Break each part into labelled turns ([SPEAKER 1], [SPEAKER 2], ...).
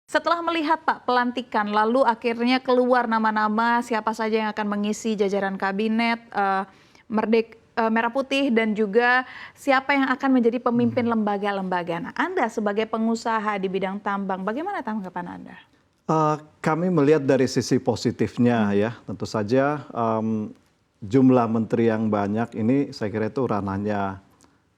[SPEAKER 1] Setelah melihat Pak pelantikan, lalu akhirnya keluar nama-nama siapa saja yang akan mengisi jajaran kabinet Merah Putih dan juga siapa yang akan menjadi pemimpin lembaga-lembaga. Nah, Anda sebagai pengusaha di bidang tambang, bagaimana tanggapan Anda?
[SPEAKER 2] Kami melihat dari sisi positifnya ya, tentu saja jumlah menteri yang banyak ini saya kira itu ranahnya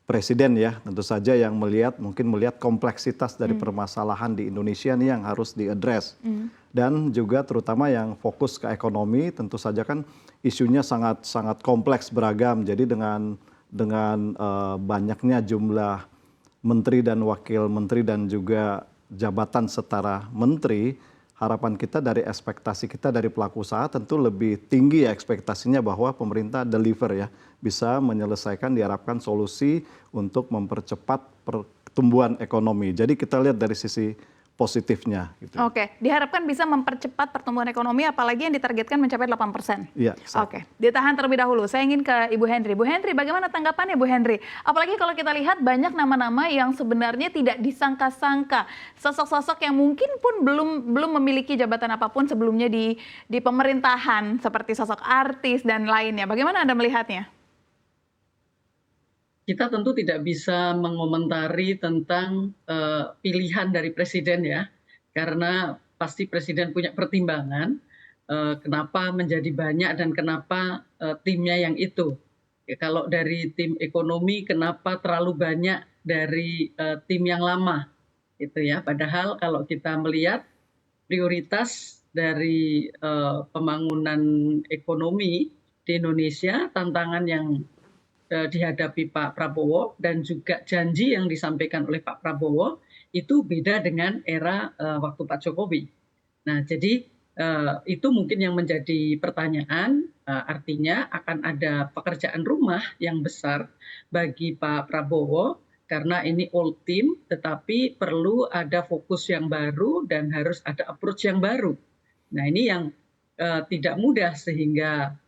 [SPEAKER 2] presiden ya, tentu saja yang mungkin melihat kompleksitas dari permasalahan di Indonesia nih yang harus diadres. Dan juga terutama yang fokus ke ekonomi, tentu saja kan isunya sangat sangat kompleks beragam. Jadi dengan banyaknya jumlah menteri dan wakil menteri dan juga jabatan setara menteri, harapan kita dari ekspektasi kita dari pelaku usaha tentu lebih tinggi ya ekspektasinya bahwa pemerintah deliver ya, bisa menyelesaikan diharapkan solusi untuk mempercepat pertumbuhan ekonomi. Jadi kita lihat dari sisi positifnya. Gitu.
[SPEAKER 1] Oke, diharapkan bisa mempercepat pertumbuhan ekonomi, apalagi yang ditargetkan mencapai 8%.
[SPEAKER 2] Iya.
[SPEAKER 1] Oke, ditahan terlebih dahulu. Saya ingin ke Ibu Henry. Bu Henry, bagaimana tanggapannya Bu Henry? Apalagi kalau kita lihat banyak nama-nama yang sebenarnya tidak disangka-sangka. Sosok-sosok yang mungkin pun belum memiliki jabatan apapun sebelumnya di pemerintahan, seperti sosok artis dan lainnya. Bagaimana Anda melihatnya?
[SPEAKER 3] Kita tentu tidak bisa mengomentari tentang pilihan dari presiden ya, karena pasti presiden punya pertimbangan kenapa menjadi banyak dan kenapa timnya yang itu. Ya, kalau dari tim ekonomi, kenapa terlalu banyak dari tim yang lama, gitu ya. Padahal kalau kita melihat prioritas dari pembangunan ekonomi di Indonesia, tantangan yang dihadapi Pak Prabowo dan juga janji yang disampaikan oleh Pak Prabowo itu beda dengan era waktu Pak Jokowi. Nah, jadi itu mungkin yang menjadi pertanyaan, artinya akan ada pekerjaan rumah yang besar bagi Pak Prabowo karena ini old team, tetapi perlu ada fokus yang baru dan harus ada approach yang baru. Nah, ini yang tidak mudah sehingga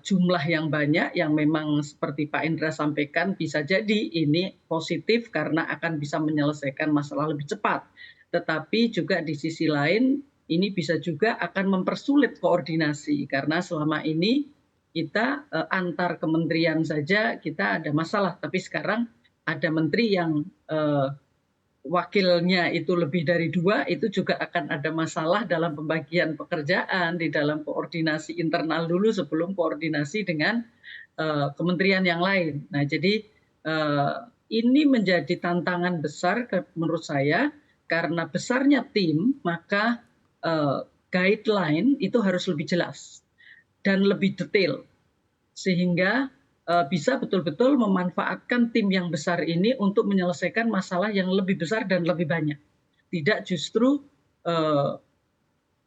[SPEAKER 3] jumlah yang banyak yang memang seperti Pak Indra sampaikan bisa jadi ini positif karena akan bisa menyelesaikan masalah lebih cepat. Tetapi juga di sisi lain ini bisa juga akan mempersulit koordinasi karena selama ini kita antar kementerian saja kita ada masalah. Tapi sekarang ada menteri yang wakilnya itu lebih dari 2, itu juga akan ada masalah dalam pembagian pekerjaan, di dalam koordinasi internal dulu sebelum koordinasi dengan kementerian yang lain. Nah, jadi ini menjadi tantangan besar menurut saya, karena besarnya tim, maka guideline itu harus lebih jelas dan lebih detail, sehingga bisa betul-betul memanfaatkan tim yang besar ini untuk menyelesaikan masalah yang lebih besar dan lebih banyak. Tidak justru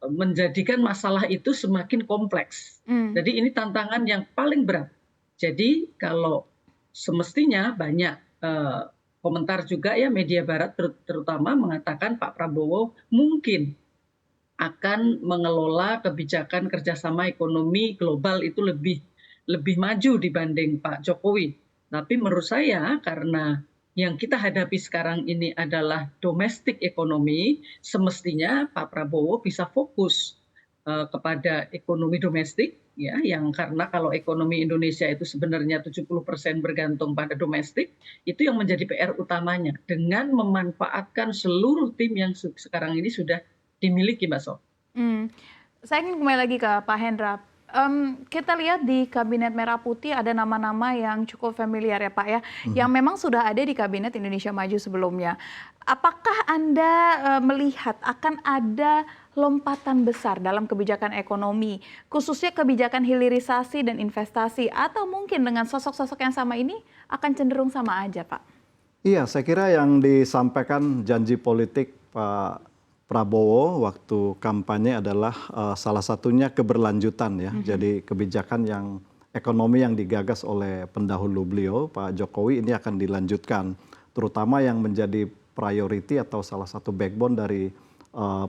[SPEAKER 3] menjadikan masalah itu semakin kompleks. Jadi ini tantangan yang paling berat. Jadi kalau semestinya banyak komentar juga ya media barat terutama mengatakan Pak Prabowo mungkin akan mengelola kebijakan kerjasama ekonomi global itu lebih maju dibanding Pak Jokowi. Tapi menurut saya karena yang kita hadapi sekarang ini adalah domestik ekonomi, semestinya Pak Prabowo bisa fokus kepada ekonomi domestik, ya, yang karena kalau ekonomi Indonesia itu sebenarnya 70% bergantung pada domestik, itu yang menjadi PR utamanya dengan memanfaatkan seluruh tim yang sekarang ini sudah dimiliki, Mbak So.
[SPEAKER 1] Saya ingin kembali lagi ke Pak Hendra. Kita lihat di Kabinet Merah Putih ada nama-nama yang cukup familiar ya Pak ya, yang memang sudah ada di Kabinet Indonesia Maju sebelumnya. Apakah Anda melihat akan ada lompatan besar dalam kebijakan ekonomi, khususnya kebijakan hilirisasi dan investasi, atau mungkin dengan sosok-sosok yang sama ini akan cenderung sama aja Pak?
[SPEAKER 2] Iya, saya kira yang disampaikan janji politik Pak Prabowo waktu kampanye adalah salah satunya keberlanjutan ya. Jadi kebijakan yang ekonomi yang digagas oleh pendahulu beliau, Pak Jokowi, ini akan dilanjutkan. Terutama yang menjadi priority atau salah satu backbone dari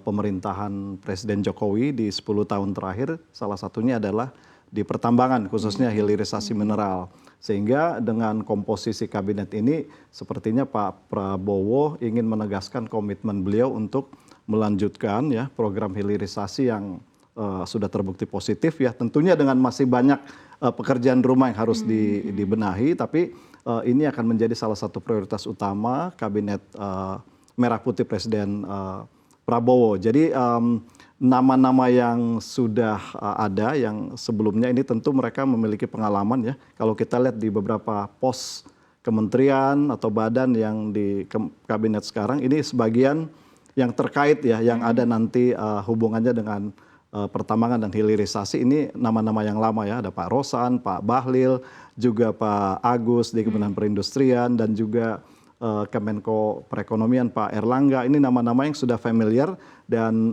[SPEAKER 2] pemerintahan Presiden Jokowi di 10 tahun terakhir, salah satunya adalah di pertambangan, khususnya hilirisasi mineral. Sehingga dengan komposisi kabinet ini, sepertinya Pak Prabowo ingin menegaskan komitmen beliau untuk melanjutkan ya program hilirisasi yang sudah terbukti positif ya. Tentunya dengan masih banyak pekerjaan rumah yang harus dibenahi, tapi ini akan menjadi salah satu prioritas utama Kabinet Merah Putih Presiden Prabowo. Jadi nama-nama yang sudah ada yang sebelumnya ini tentu mereka memiliki pengalaman ya. Kalau kita lihat di beberapa pos kementerian atau badan yang di kabinet sekarang, ini sebagian yang terkait ya, yang ada nanti hubungannya dengan pertambangan dan hilirisasi, ini nama-nama yang lama ya. Ada Pak Rosan, Pak Bahlil, juga Pak Agus di Kementerian Perindustrian, dan juga Kemenko Perekonomian Pak Erlangga. Ini nama-nama yang sudah familiar dan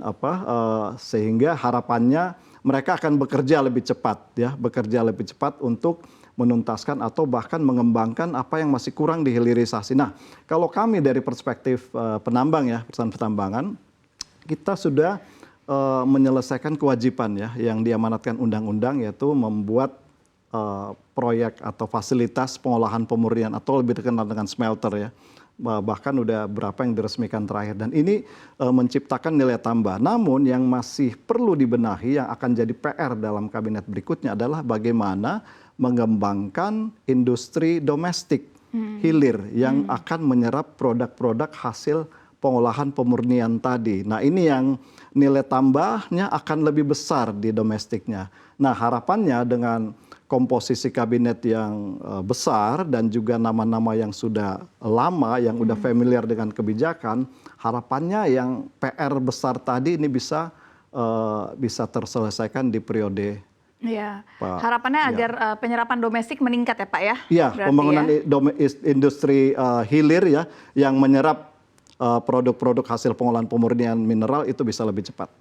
[SPEAKER 2] sehingga harapannya mereka akan bekerja lebih cepat ya, bekerja lebih cepat untuk menuntaskan atau bahkan mengembangkan apa yang masih kurang di hilirisasi. Nah, kalau kami dari perspektif penambang ya, perusahaan pertambangan, kita sudah menyelesaikan kewajiban ya yang diamanatkan undang-undang, yaitu membuat proyek atau fasilitas pengolahan pemurnian atau lebih dikenal dengan smelter ya. Bahkan udah berapa yang diresmikan terakhir, dan ini menciptakan nilai tambah. Namun yang masih perlu dibenahi yang akan jadi PR dalam kabinet berikutnya adalah bagaimana mengembangkan industri domestik hilir yang akan menyerap produk-produk hasil pengolahan pemurnian tadi. Nah, ini yang nilai tambahnya akan lebih besar di domestiknya. Nah, harapannya dengan komposisi kabinet yang besar dan juga nama-nama yang sudah lama, yang udah familiar dengan kebijakan, harapannya yang PR besar tadi ini bisa terselesaikan di periode.
[SPEAKER 1] Iya, harapannya agar penyerapan domestik meningkat ya Pak ya?
[SPEAKER 2] Iya, pembangunan industri hilir ya, yang menyerap produk-produk hasil pengolahan pemurnian mineral itu bisa lebih cepat.